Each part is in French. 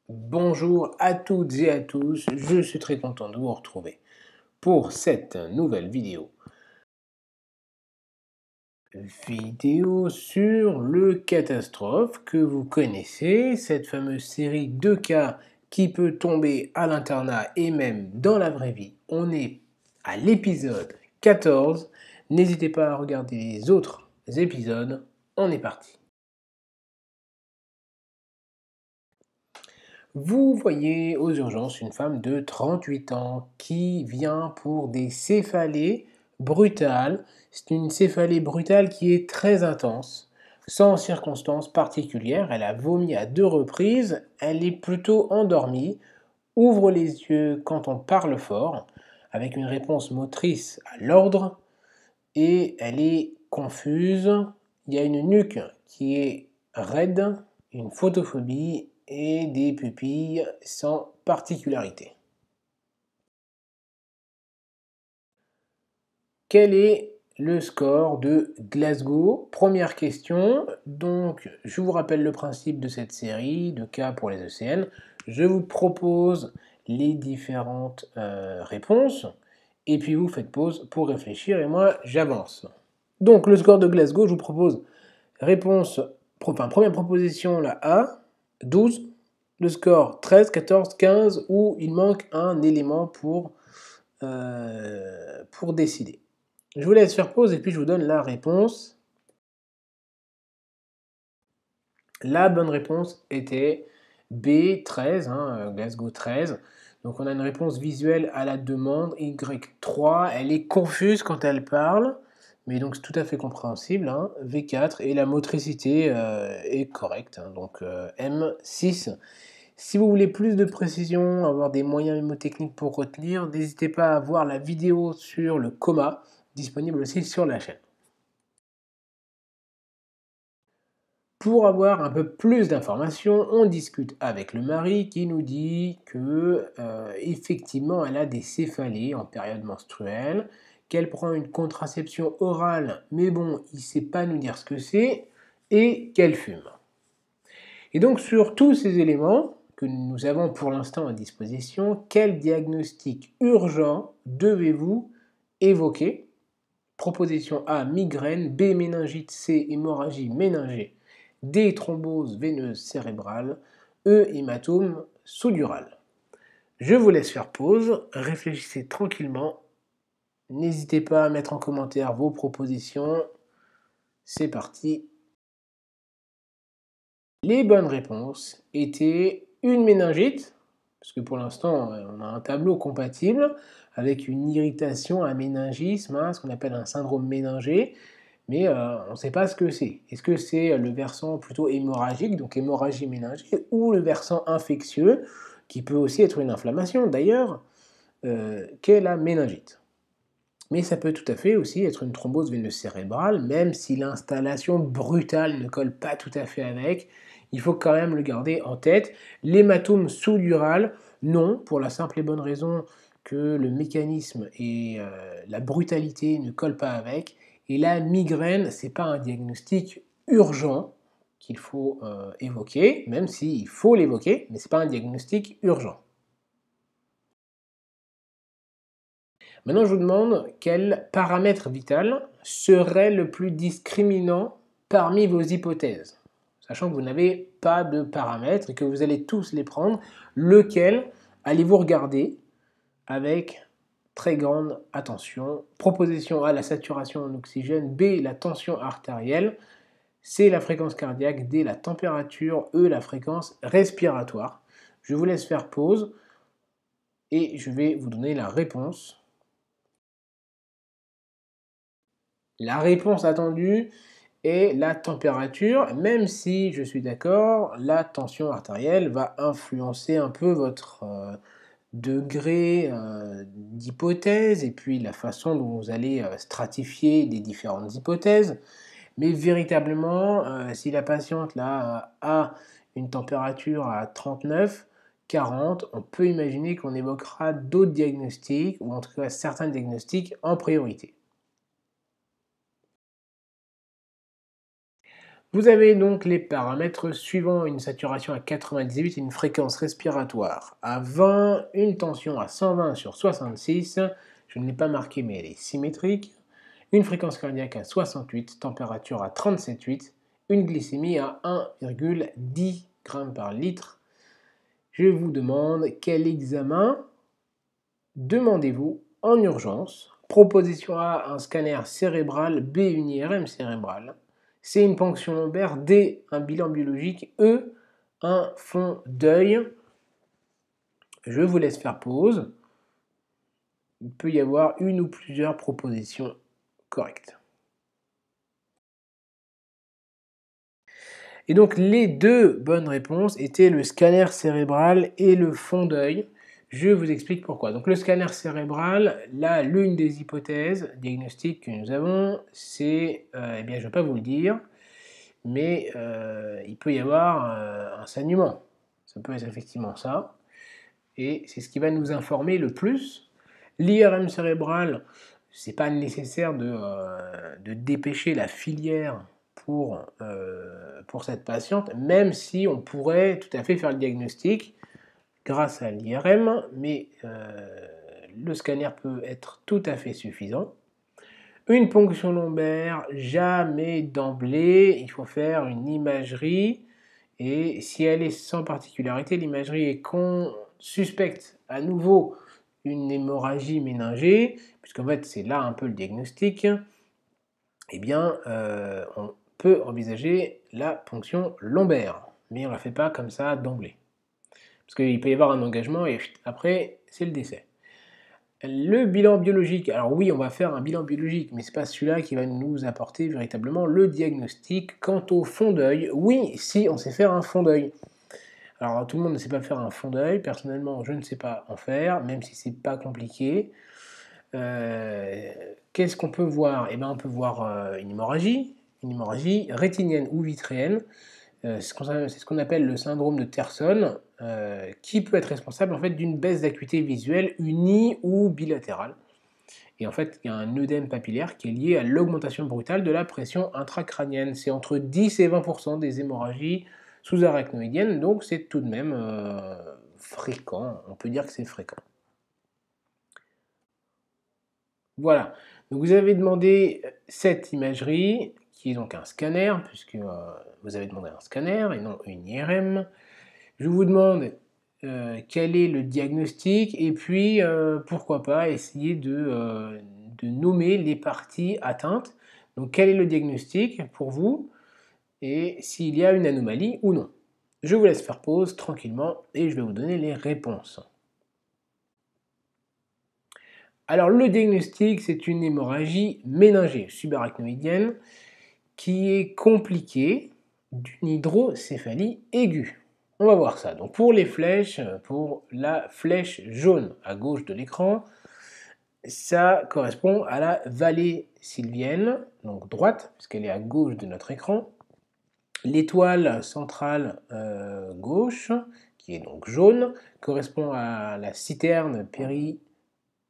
Bonjour à toutes et à tous, je suis très content de vous retrouver pour cette nouvelle vidéo. Vidéo sur le catastrophe que vous connaissez, cette fameuse série de cas qui peut tomber à l'internat et même dans la vraie vie. On est à l'épisode 14, n'hésitez pas à regarder les autres épisodes, on est parti. Vous voyez aux urgences une femme de 38 ans qui vient pour des céphalées brutales. C'est une céphalée brutale qui est très intense, sans circonstances particulières. Elle a vomi à 2 reprises, elle est plutôt endormie, ouvre les yeux quand on parle fort, avec une réponse motrice à l'ordre, et elle est confuse. Il y a une nuque qui est raide, une photophobie et des pupilles sans particularité. Quel est le score de Glasgow? Première question. Donc, je vous rappelle le principe de cette série de cas pour les ECN. Je vous propose les différentes réponses et puis vous faites pause pour réfléchir et moi j'avance. Donc, le score de Glasgow, je vous propose première proposition, la A, 12. Le score 13, 14, 15, où il manque un élément pour décider. Je vous laisse faire pause et puis je vous donne la réponse. La bonne réponse était B, 13, Glasgow 13. Donc on a une réponse visuelle à la demande, Y3, elle est confuse quand elle parle, mais donc c'est tout à fait compréhensible, V4, et la motricité est correcte, donc M6. Si vous voulez plus de précision, avoir des moyens mnémotechniques pour retenir, n'hésitez pas à voir la vidéo sur le coma, disponible aussi sur la chaîne. Pour avoir un peu plus d'informations, on discute avec le mari qui nous dit que effectivement elle a des céphalées en période menstruelle, qu'elle prend une contraception orale, mais bon, il ne sait pas nous dire ce que c'est, et qu'elle fume. Et donc sur tous ces éléments que nous avons pour l'instant à disposition, quel diagnostic urgent devez-vous évoquer? Proposition A, migraine, B, méningite, C, hémorragie méningée, D, thrombose veineuse cérébrale, E, hématome sous-dural. Je vous laisse faire pause, réfléchissez tranquillement, n'hésitez pas à mettre en commentaire vos propositions. C'est parti. Les bonnes réponses étaient une méningite, parce que pour l'instant on a un tableau compatible avec une irritation, un méningisme, ce qu'on appelle un syndrome méningé, mais on ne sait pas ce que c'est. Est-ce que c'est le versant plutôt hémorragique, donc hémorragie méningée, ou le versant infectieux, qui peut aussi être une inflammation d'ailleurs, qu'est la méningite. Mais ça peut tout à fait aussi être une thrombose veineuse cérébrale, même si l'installation brutale ne colle pas tout à fait avec, il faut quand même le garder en tête. L'hématome sous-dural, non, pour la simple et bonne raison que le mécanisme et la brutalité ne collent pas avec. Et la migraine, ce n'est pas un diagnostic urgent qu'il faut évoquer, même s'il faut l'évoquer, mais ce n'est pas un diagnostic urgent. Maintenant, je vous demande quel paramètre vital serait le plus discriminant parmi vos hypothèses. Sachant que vous n'avez pas de paramètres et que vous allez tous les prendre, lequel allez-vous regarder avec très grande attention? Proposition A, la saturation en oxygène, B, la tension artérielle, C, la fréquence cardiaque, D, la température, E, la fréquence respiratoire. Je vous laisse faire pause et je vais vous donner la réponse. La réponse attendue est la température, même si je suis d'accord, la tension artérielle va influencer un peu votre degré d'hypothèse et puis la façon dont vous allez stratifier les différentes hypothèses. Mais véritablement, si la patiente là, a une température à 39, 40, on peut imaginer qu'on évoquera d'autres diagnostics, ou en tout cas certains diagnostics en priorité. Vous avez donc les paramètres suivants: une saturation à 98, une fréquence respiratoire à 20, une tension à 120/66, je ne l'ai pas marqué mais elle est symétrique, une fréquence cardiaque à 68, température à 37,8, une glycémie à 1,10 g par litre. Je vous demande quel examen demandez-vous en urgence. Proposition A, un scanner cérébral, B, une IRM cérébrale, C, une ponction lombaire, D, un bilan biologique, E, un fond d'œil. Je vous laisse faire pause. Il peut y avoir une ou plusieurs propositions correctes. Et donc les deux bonnes réponses étaient le scanner cérébral et le fond d'œil. Je vous explique pourquoi. Donc le scanner cérébral, là, l'une des hypothèses diagnostiques que nous avons, c'est, eh bien je ne vais pas vous le dire, mais il peut y avoir un saignement. Ça peut être effectivement ça. Et c'est ce qui va nous informer le plus. L'IRM cérébral, c'est pas nécessaire de dépêcher la filière pour cette patiente, même si on pourrait tout à fait faire le diagnostic grâce à l'IRM, mais le scanner peut être tout à fait suffisant. Une ponction lombaire, jamais d'emblée, il faut faire une imagerie, et si elle est sans particularité, l'imagerie est qu'on suspecte à nouveau une hémorragie méningée, puisqu'en fait c'est là un peu le diagnostic, eh bien on peut envisager la ponction lombaire, mais on ne la fait pas comme ça d'emblée. Parce qu'il peut y avoir un engagement et après c'est le décès. Le bilan biologique, alors oui on va faire un bilan biologique, mais ce n'est pas celui-là qui va nous apporter véritablement le diagnostic. Quant au fond d'œil, oui, si on sait faire un fond d'œil. Alors tout le monde ne sait pas faire un fond d'œil, personnellement je ne sais pas en faire, même si c'est pas compliqué. Qu'est-ce qu'on peut voir? Eh bien, on peut voir une hémorragie rétinienne ou vitréenne. C'est ce qu'on appelle le syndrome de Terson, qui peut être responsable en fait d'une baisse d'acuité visuelle unie ou bilatérale. Et en fait, il y a un œdème papillaire qui est lié à l'augmentation brutale de la pression intracrânienne. C'est entre 10 et 20% des hémorragies sous-arachnoïdiennes, donc c'est tout de même fréquent, on peut dire que c'est fréquent. Voilà, donc vous avez demandé cette imagerie, qui est donc un scanner, puisque vous avez demandé un scanner et non une IRM. Je vous demande quel est le diagnostic, et puis pourquoi pas essayer de nommer les parties atteintes. Donc quel est le diagnostic pour vous, et s'il y a une anomalie ou non. Je vous laisse faire pause tranquillement, et je vais vous donner les réponses. Alors le diagnostic, c'est une hémorragie méningée subarachnoïdienne qui est compliquée d'une hydrocéphalie aiguë. On va voir ça. Donc pour les flèches, pour la flèche jaune à gauche de l'écran, ça correspond à la vallée sylvienne, donc droite, puisqu'elle est à gauche de notre écran. L'étoile centrale gauche, qui est donc jaune, correspond à la citerne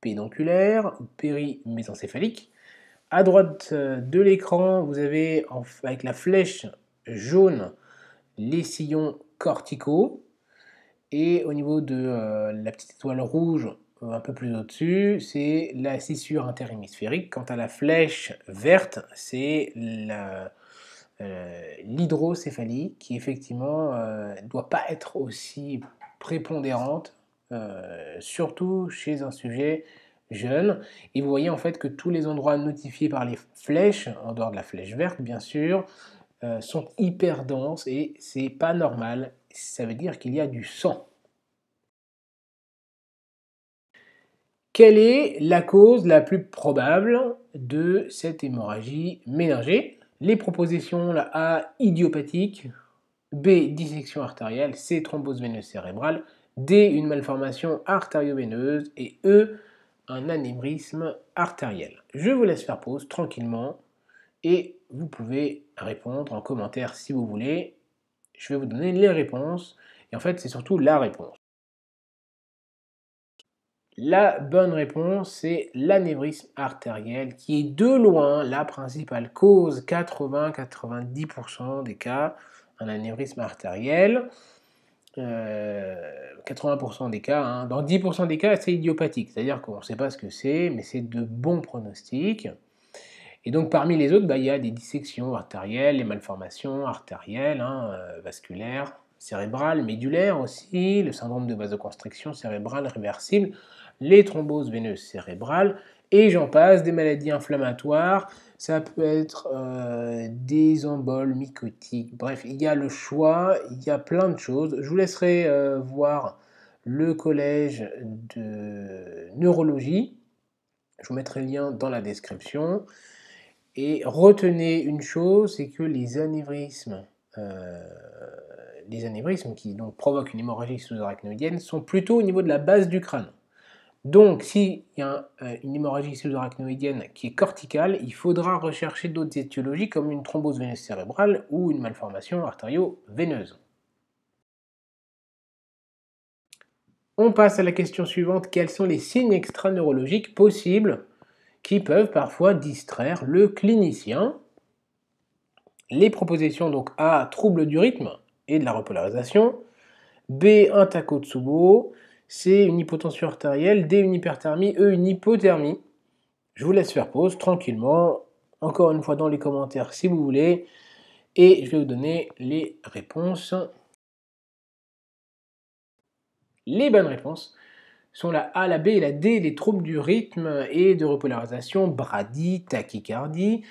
pédonculaire ou périmésencéphalique. À droite de l'écran, vous avez avec la flèche jaune les sillons corticaux, et au niveau de la petite étoile rouge un peu plus au-dessus, c'est la scissure interhémisphérique. Quant à la flèche verte, c'est l'hydrocéphalie qui effectivement ne doit pas être aussi prépondérante, surtout chez un sujet jeune. Et vous voyez en fait que tous les endroits notifiés par les flèches, en dehors de la flèche verte bien sûr, sont hyper denses, et c'est pas normal. Ça veut dire qu'il y a du sang. Quelle est la cause la plus probable de cette hémorragie méningée? Les propositions, la A, idiopathique, B, dissection artérielle, C, thrombose veineuse cérébrale, D, une malformation artério-veineuse, et E, un anévrisme artériel. Je vous laisse faire pause tranquillement, et vous pouvez répondre en commentaire si vous voulez. Je vais vous donner les réponses, et en fait c'est surtout la réponse. La bonne réponse, c'est l'anévrisme artériel, qui est de loin la principale cause, 80-90% des cas, un anévrisme artériel. 80% des cas, hein. Dans 10% des cas, c'est idiopathique, c'est-à-dire qu'on ne sait pas ce que c'est, mais c'est de bons pronostics. Et donc parmi les autres, il y a des dissections artérielles, les malformations artérielles, vasculaires, cérébrales, médulaires aussi, le syndrome de vasoconstriction cérébrale réversible, les thromboses veineuses cérébrales, et j'en passe, des maladies inflammatoires, ça peut être des emboles mycotiques, bref, il y a le choix, il y a plein de choses. Je vous laisserai voir le collège de neurologie, je vous mettrai le lien dans la description. Et retenez une chose, c'est que les anévrismes qui donc provoquent une hémorragie sous-arachnoïdienne sont plutôt au niveau de la base du crâne. Donc, s'il y a une hémorragie sous-arachnoïdienne qui est corticale, il faudra rechercher d'autres étiologies comme une thrombose veineuse cérébrale ou une malformation artério-veineuse. On passe à la question suivante. Quels sont les signes extraneurologiques possibles qui peuvent parfois distraire le clinicien? Les propositions, donc A, trouble du rythme et de la repolarisation, B, un Takotsubo, C, une hypotension artérielle, D, une hyperthermie, E, une hypothermie. Je vous laisse faire pause tranquillement, encore une fois dans les commentaires si vous voulez, et je vais vous donner les réponses. Les bonnes réponses sont la A, la B et la D, les troubles du rythme et de repolarisation, bradie, tachycardie,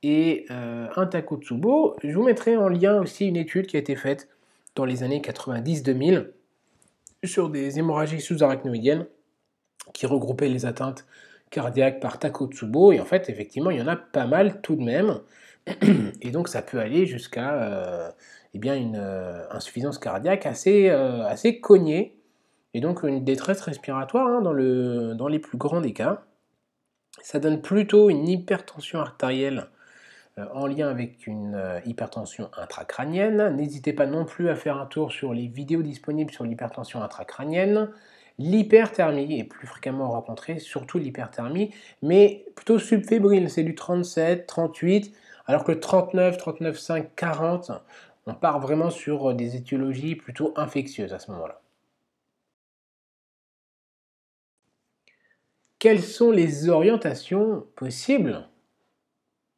et un Takotsubo. Je vous mettrai en lien aussi une étude qui a été faite dans les années 90-2000 sur des hémorragies sous-arachnoïdiennes qui regroupaient les atteintes cardiaques par Takotsubo, et en fait effectivement il y en a pas mal tout de même, et donc ça peut aller jusqu'à une insuffisance cardiaque assez cognée, et donc une détresse respiratoire dans les plus grands des cas. Ça donne plutôt une hypertension artérielle en lien avec une hypertension intracrânienne. N'hésitez pas non plus à faire un tour sur les vidéos disponibles sur l'hypertension intracrânienne. L'hyperthermie est plus fréquemment rencontrée, surtout l'hyperthermie, mais plutôt subfébrile, c'est du 37, 38, alors que le 39, 39,5, 40, on part vraiment sur des étiologies plutôt infectieuses à ce moment-là. Quelles sont les orientations possibles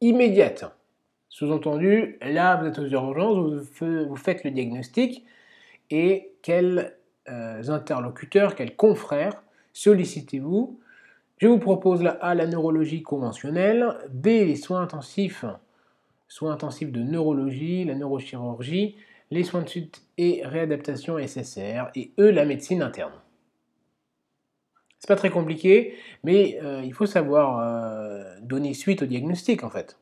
immédiates? Sous-entendu, là vous êtes aux urgences, vous faites le diagnostic, et quels interlocuteurs, quels confrères sollicitez-vous? Je vous propose la A, la neurologie conventionnelle, B, les soins intensifs de neurologie, la neurochirurgie, les soins de suite et réadaptation SSR, et E, la médecine interne. C'est pas très compliqué, mais il faut savoir donner suite au diagnostic en fait.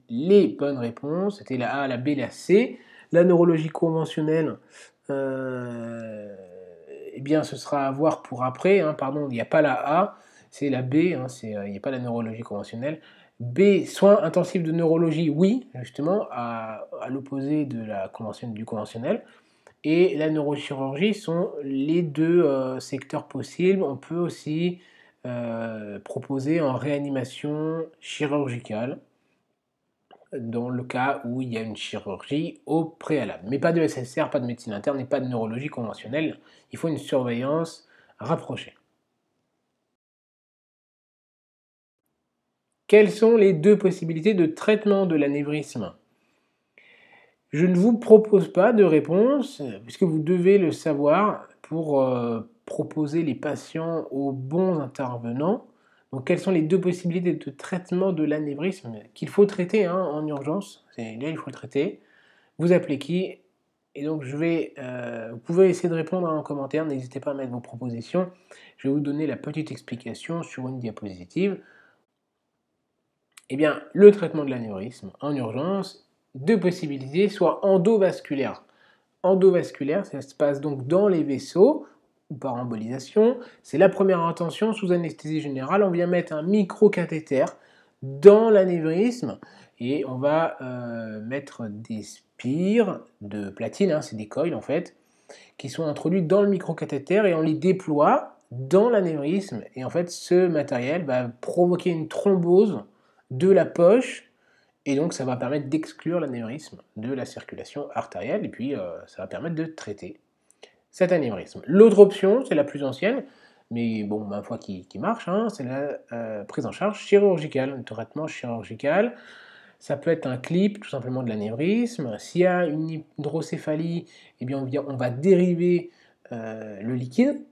Les bonnes réponses étaient la A, la B, la C. La neurologie conventionnelle, eh bien ce sera à voir pour après, pardon, il n'y a pas la A, c'est la B, il n'y a pas la neurologie conventionnelle. B, soins intensifs de neurologie, oui, justement, à l'opposé de du conventionnel. Et la neurochirurgie sont les deux secteurs possibles. On peut aussi proposer en réanimation chirurgicale, dans le cas où il y a une chirurgie au préalable. Mais pas de SSR, pas de médecine interne et pas de neurologie conventionnelle. Il faut une surveillance rapprochée. Quelles sont les deux possibilités de traitement de l'anévrisme? Je ne vous propose pas de réponse, puisque vous devez le savoir pour proposer les patients aux bons intervenants. Donc, quelles sont les deux possibilités de traitement de l'anévrisme qu'il faut traiter en urgence? Là, il faut le traiter. Vous appelez qui? Et donc, vous pouvez essayer de répondre en commentaire. N'hésitez pas à mettre vos propositions. Je vais vous donner la petite explication sur une diapositive. Eh bien, le traitement de l'anévrisme en urgence, deux possibilités, soit endovasculaire. Endovasculaire, ça se passe donc dans les vaisseaux, ou par embolisation. C'est la première intention, sous anesthésie générale, on vient mettre un micro-cathéter dans l'anévrisme, et on va mettre des spires de platine, c'est des coils en fait, qui sont introduits dans le microcathéter et on les déploie dans l'anévrisme. Et en fait, ce matériel va provoquer une thrombose de la poche et donc ça va permettre d'exclure l'anévrisme de la circulation artérielle et puis ça va permettre de traiter cet anévrisme. L'autre option, c'est la plus ancienne, mais bon, ma foi qui marche, hein, c'est la prise en charge chirurgicale, un traitement chirurgical. Ça peut être un clip, tout simplement de l'anévrisme. S'il y a une hydrocéphalie, eh bien, on va dériver le liquide.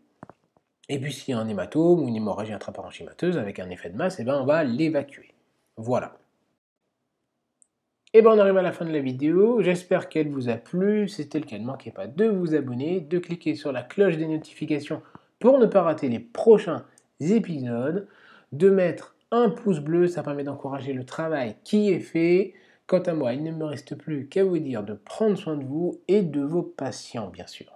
Et puis s'il y a un hématome ou une hémorragie intraparenchymateuse avec un effet de masse, eh bien, on va l'évacuer. Voilà. Et bien on arrive à la fin de la vidéo, j'espère qu'elle vous a plu. Si c'était le cas, ne manquez pas de vous abonner, de cliquer sur la cloche des notifications pour ne pas rater les prochains épisodes, de mettre un pouce bleu, ça permet d'encourager le travail qui est fait. Quant à moi, il ne me reste plus qu'à vous dire de prendre soin de vous et de vos patients, bien sûr.